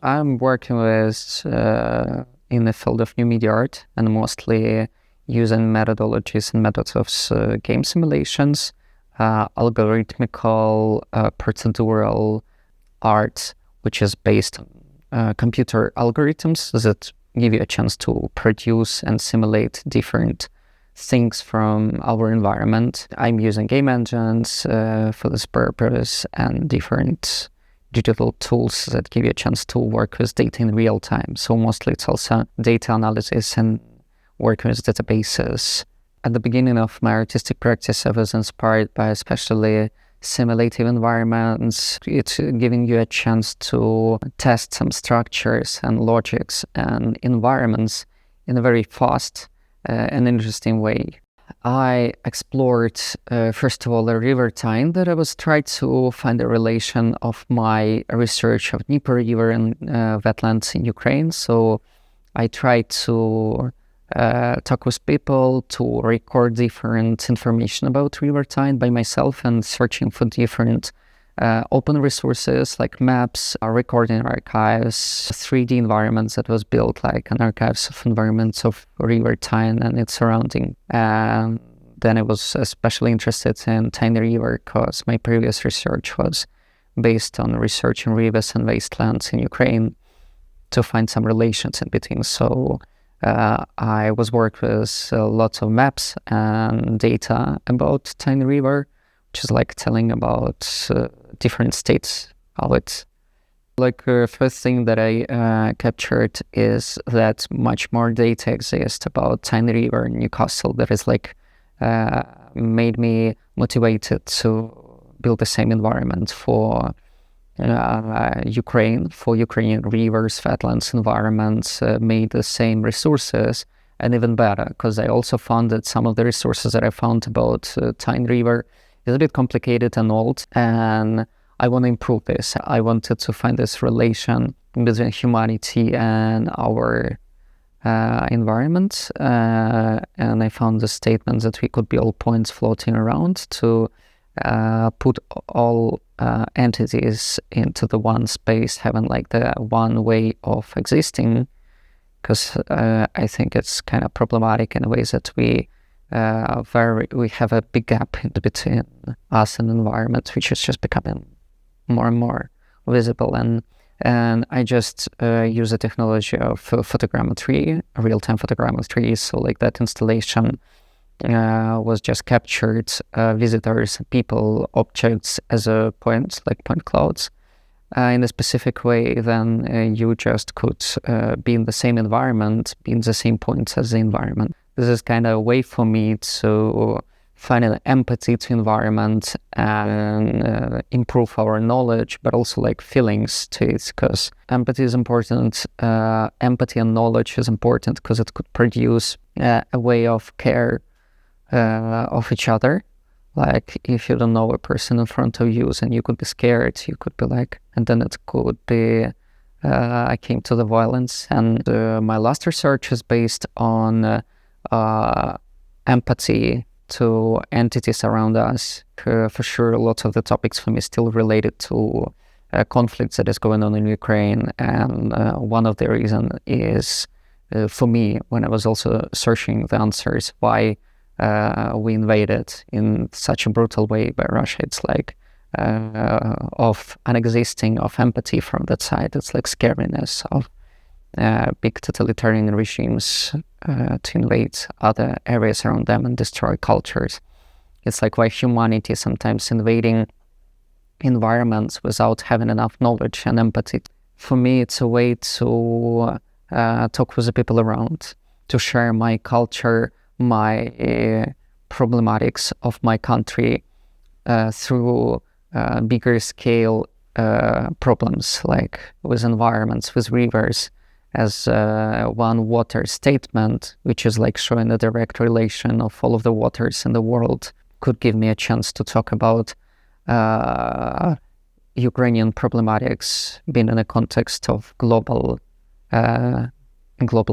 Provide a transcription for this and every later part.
I'm working with in the field of new media art and mostly using methodologies and methods of game simulations, algorithmical, procedural art, which is based on computer algorithms that give you a chance to produce and simulate different things from our environment. I'm using game engines for this purpose and different digital tools that give you a chance to work with data in real time. So mostly it's also data analysis and working with databases. At the beginning of my artistic practice, I was inspired by especially simulative environments. It's giving you a chance to test some structures and logics and environments in a very fast and interesting way. I explored, first of all, a river time that I was trying to find a relation of my research of Dnieper River and wetlands in Ukraine. So I tried to talk with people to record different information about river time by myself and searching for different open resources like maps, recording archives, 3D environments that was built like an archives of environments of River Tyne and its surrounding. And then I was especially interested in Tyne River because my previous research was based on research in rivers and wastelands in Ukraine to find some relations in between. So I was working with lots of maps and data about Tyne River, which is like telling about different states of it. First thing that I captured is that much more data exists about Tyne River in Newcastle that is made me motivated to build the same environment for Ukraine, for Ukrainian rivers, wetlands, environments, made the same resources and even better, because I also found that some of the resources that I found about Tyne River is a bit complicated and old, and I want to improve this. I wanted to find this relation between humanity and our environment, and I found the statement that we could be all points floating around to put all entities into the one space, having like the one way of existing, because I think it's kind of problematic in ways that we have a big gap in between us and the environment, which is just becoming more and more visible. And I just use the technology of photogrammetry, real-time photogrammetry. So like that installation was just captured visitors, people, objects as a point, like point clouds, in a specific way. Then you just could be in the same environment, be in the same points as the environment. This is kind of a way for me to find an empathy to environment and improve our knowledge, but also like feelings to it, because empathy is important. Empathy and knowledge is important because it could produce a way of care of each other. Like if you don't know a person in front of you, then you could be scared, you could be like, and then it could be I came to the violence. And my last research is based on empathy to entities around us. For sure, lots of the topics for me still related to conflicts that is going on in Ukraine, and one of the reasons is for me, when I was also searching the answers, why we invaded in such a brutal way by Russia. It's like of an existing of empathy from that side. It's like scariness of big totalitarian regimes to invade other areas around them and destroy cultures. It's like why humanity sometimes invading environments without having enough knowledge and empathy. For me, it's a way to talk with the people around, to share my culture, my problematics of my country through bigger scale problems, like with environments, with rivers, as one water statement, which is like showing a direct relation of all of the waters in the world, could give me a chance to talk about Ukrainian problematics being in the context of global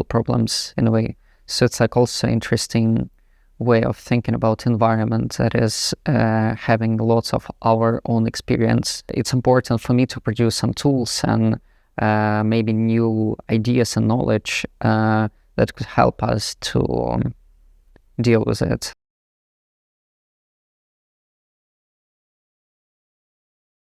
problems in a way. So it's like also interesting way of thinking about environment that is having lots of our own experience. It's important for me to produce some tools and maybe new ideas and knowledge that could help us to deal with it.